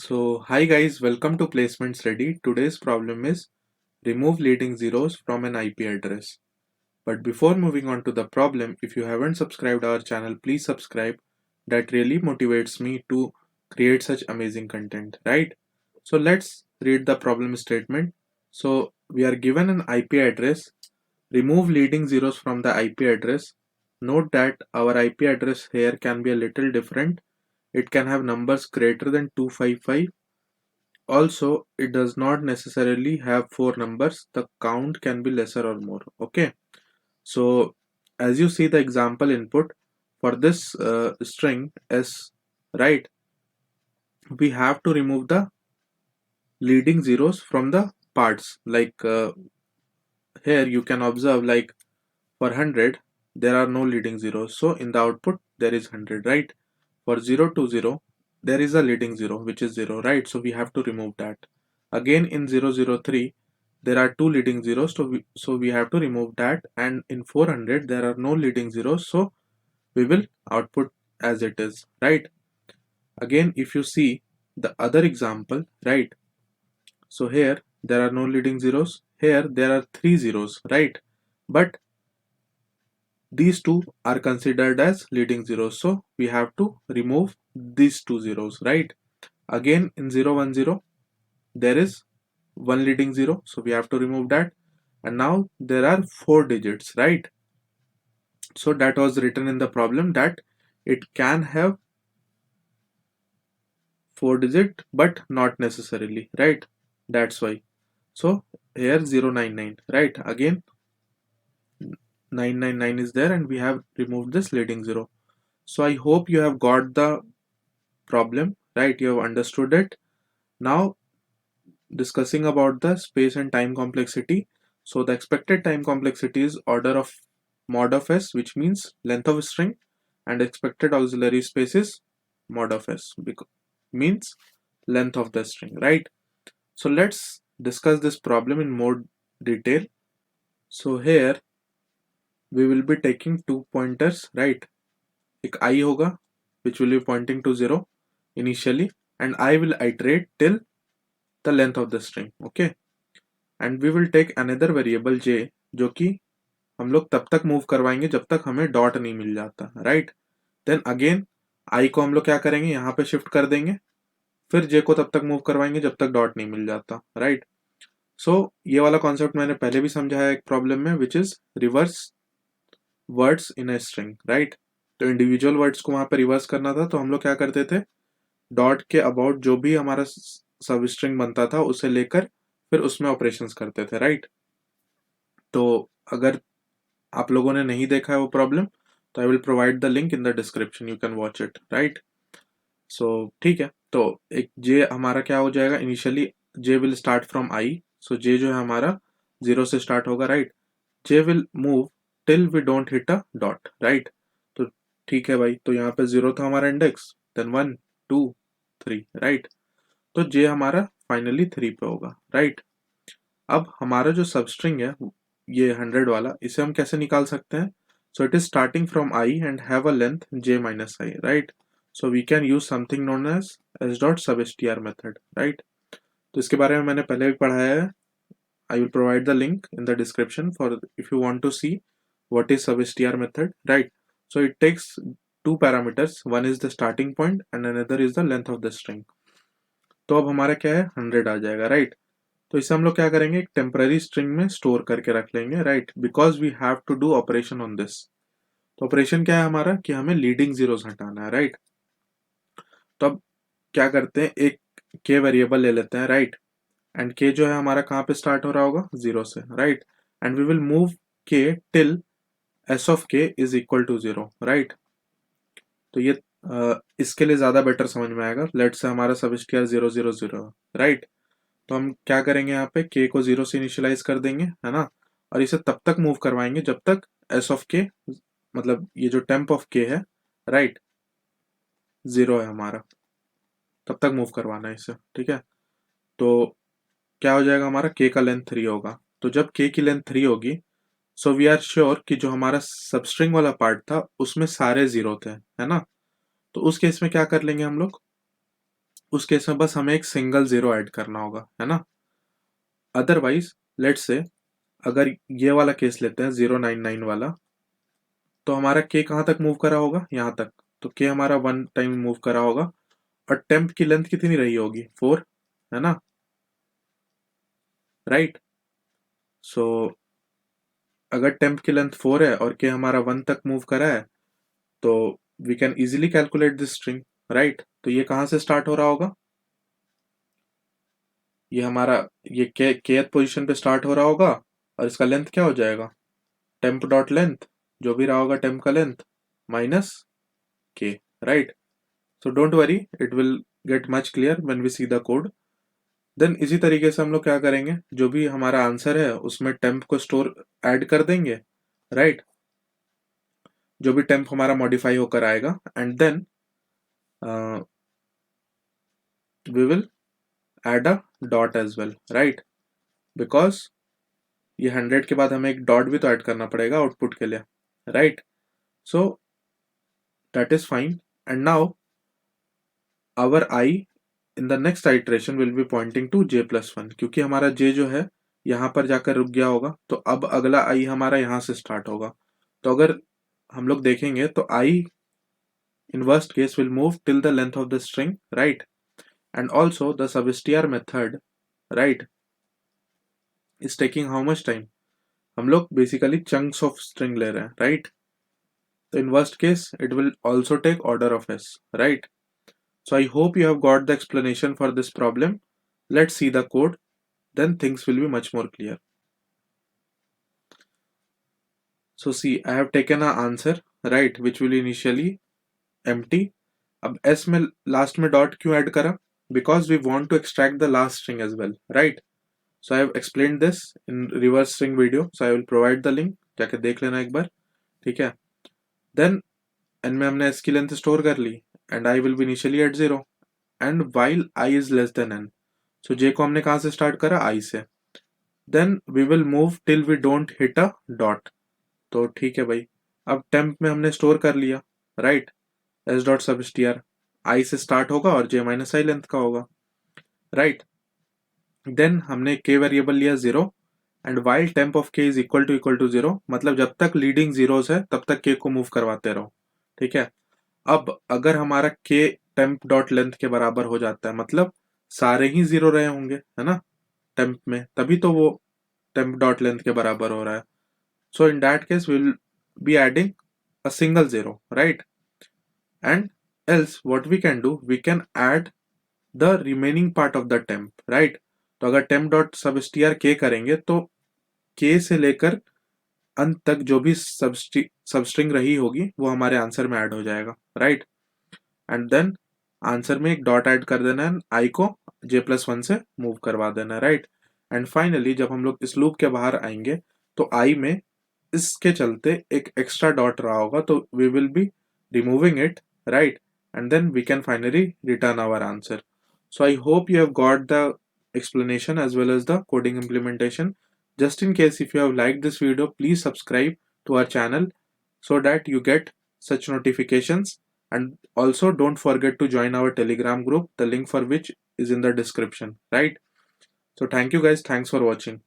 So, hi guys, welcome to Placements Ready. Today's problem is remove leading zeros from an IP address. But before moving on to the problem, if you haven't subscribed our channel, please subscribe. That really motivates me to create such amazing content, right? So let's read the problem statement. So we are given an IP address. Remove leading zeros from the IP address. Note that our IP address here can be a little different. It can have numbers greater than 255. Also, it does not necessarily have four numbers. The count can be lesser or more. Okay. So as you see the example input for this string s, right, we have to remove the leading zeros from the parts. Like here you can observe, like for 100 there are no leading zeros. So in the output there is 100, right? For 0 to 0 there is a leading zero which is 0, right? So we have to remove that. Again in 003 there are two leading zeros, so we have to remove that. And in 400 there are no leading zeros, so we will output as it is, right? Again, if you see the other example, right, so here there are no leading zeros, here there are three zeros, right? But these two are considered as leading zeros, so we have to remove these two zeros, right? Again in 010 there is one leading zero, so we have to remove that. And now there are four digits, right? So that was written in the problem that it can have four digit but not necessarily, right? That's why. So here 099, right? Again 999 is there and we have removed this leading zero. So I hope you have got the problem, right? You have understood it. Now discussing about the space and time complexity. So the expected time complexity is order of mod of s, which means length of string, and expected auxiliary space is mod of s, because means length of the string, right? So let's discuss this problem in more detail. So here we will be taking two pointers, right? एक I होगा which will be pointing to 0 initially, and I will iterate till the length of the string, okay? And we will take another variable j, जो कि हम लोग तब तक move करवाएंगे जब तक हमें डॉट नहीं मिल जाता, राइट? देन अगेन I को हम लोग क्या करेंगे, यहाँ पे शिफ्ट कर देंगे, फिर j को तब तक मूव करवाएंगे जब तक डॉट नहीं मिल जाता, राइट? सो ये वाला कॉन्सेप्ट मैंने पहले भी समझाया एक प्रॉब्लम में, which is reverse words in a string, right? तो इंडिविजुअल वर्ड्स को वहां पर रिवर्स करना था, तो हम लोग क्या करते थे, डॉट के अबाउट जो भी हमारा सब स्ट्रिंग बनता था उसे लेकर फिर उसमें ऑपरेशंस करते थे, राइट? तो अगर आप लोगों ने नहीं देखा है वो प्रॉब्लम, तो I will provide the link in the description, you can watch it, right? So ठीक है, तो एक जे हमारा क्या हो जाएगा, initially J will start from I, so J जो है हमारा 0 से स्टार्ट होगा, right? J will move till we don't hit a dot, right? तो ठीक है भाई, तो यहाँ पे 0 था हमारा इंडेक्स, देन 1 2 3, राइट? तो जे हमारा फाइनली 3 पे होगा, राइट? अब हमारा जो सबस्ट्रिंग है ये 100 वाला, इसे हम कैसे निकाल सकते हैं? So it is starting from i and have a length j minus i, right? So we can use something known as s dot sub str method, right? तो इसके बारे में मैंने पहले भी पढ़ाया है. I will provide the link in the description for if you want to see what is substr method, right? So it takes two parameters, one is the starting point and another is the length of the string. तो अब हमारा क्या है, 100 आ जाएगा, right? तो इसे हम लोग क्या करेंगे, एक टेम्पररी स्ट्रिंग में स्टोर करके रख लेंगे, right? Because we have to do operation on this. तो ऑपरेशन क्या है हमारा, कि हमें लीडिंग जीरोस हटाना है, राइट? तो अब क्या करते हैं, एक के वेरिएबल ले लेते हैं, राइट? एंड के जो है हमारा कहाँ पे स्टार्ट हो रहा होगा, 0 से, right? And we will move k till s of k is equal to 0, right? तो ये इसके लिए ज्यादा बेटर समझ में आएगा. लेट से हमारा सबस्टियर 0 0 0, राइट? तो हम क्या करेंगे, यहाँ पे के को 0 से इनिशियलाइज कर देंगे, है ना? और इसे तब तक मूव करवाएंगे जब तक एस ऑफ के, मतलब ये जो टेम्प ऑफ के है, राइट, 0 है हमारा, तब तक मूव करवाना है इसे, ठीक है? तो क्या हो जाएगा, हमारा के का लेंथ 3 होगा. तो जब के की लेंथ 3 होगी, सो वी आर श्योर कि जो हमारा सबस्ट्रिंग वाला पार्ट था उसमें सारे 0 थे, है ना? तो उस केस में क्या कर लेंगे हम लोग, उस केस में बस हमें एक सिंगल जीरो ऐड करना होगा, है ना। अदरवाइज लेट्स से अगर ये वाला केस लेते हैं 099 वाला, तो हमारा के कहाँ तक मूव करा होगा, यहाँ तक। तो के हमारा 1 टाइम मूव करा होगा और टेम्प की लेंथ कितनी रही होगी, 4, है ना, राइट। सो अगर टेम्प की लेंथ 4 है और के हमारा 1 तक मूव करा है, तो we can easily calculate this string, right. तो ये कहाँ से स्टार्ट हो रहा होगा, ये हमारा ये के पोजिशन पे स्टार्ट हो रहा होगा और इसका लेंथ क्या हो जाएगा, टेम्प डॉट लेंथ, जो भी रहा होगा टेम्प का length minus k, right. So don't worry, it will get much clear when we see the code. Then इसी तरीके से हम लोग क्या करेंगे, जो भी हमारा आंसर है उसमें टेम्प को स्टोर ऐड कर देंगे, राइट। जो भी टेम्प हमारा मॉडिफाई होकर आएगा and then we will add a dot as well, right, because ये 100 के बाद हमें एक डॉट भी तो ऐड करना पड़ेगा आउटपुट के लिए, right. So that is fine and now our i in the next iteration will be pointing to j+1, क्योंकि हमारा j जो है यहाँ पर जाकर रुक गया होगा, तो अब अगला i हमारा यहाँ से स्टार्ट होगा। तो अगर हम लोग देखेंगे तो i in worst case will move till the length of the string, right, and also the substr method, right, is taking how much time, हम लोग basically chunks of string ले रहे हैं, right. So in worst case it will also take order of s, right. So I hope you have got the explanation for this problem. Let's see the code, then things will be much more clear. So see, I have taken an answer, right, which will initially empty. अब s में last में dot क्यों add करा, because we want to extract the last string as well, right. So I have explained this in reverse string video, so I will provide the link, जाके देख लेना एक बार, ठीक है। Then n में हमने s की लेंथ स्टोर कर ली and I will be initially at 0 and while I is less than n, so j को हमने कहाँ से स्टार्ट करा, i से। Then we will move till we don't hit a dot, तो ठीक है भाई। अब टेम्प में हमने स्टोर कर लिया, राइट, एस डॉट सब स्टीआर आई से स्टार्ट होगा और जे माइनस आई लेंथ का होगा, राइट। देन हमने के वेरिएबल लिया 0 and while temp of k is equal to 0, मतलब जब तक लीडिंग जीरोस है तब तक के को मूव करवाते रहो, ठीक है। अब अगर हमारा के टेम्प डॉट लेंथ के बराबर हो जाता है, मतलब सारे ही जीरो रहे होंगे, है ना, टेम्प में, तभी तो वो टेम्प डॉट लेंथ के बराबर हो रहा है। So in that case, we will be adding a single zero, right? And else what we can do, we can add the remaining part of the temp, right? तो अगर temp dot substr k करेंगे तो k से लेकर अंत तक जो भी सबस्ट्रिंग रही होगी वो हमारे आंसर में ऐड हो जाएगा, राइट। एंड देन आंसर में एक डॉट ऐड कर देना है, आई को j+1 से मूव करवा देना है, राइट। एंड फाइनली जब हम लोग इस लूप के बाहर आएंगे तो आई में इसके चलते एक एक्स्ट्रा डॉट रहा होगा, तो we will be removing it, right, and then we can finally return our answer. So I hope you have got the explanation as well as the coding implementation. Just in case if you have liked this video, please subscribe to our channel so that you get such notifications, and also don't forget to join our Telegram group, the link for which is in the description, right. So thank you guys, thanks for watching.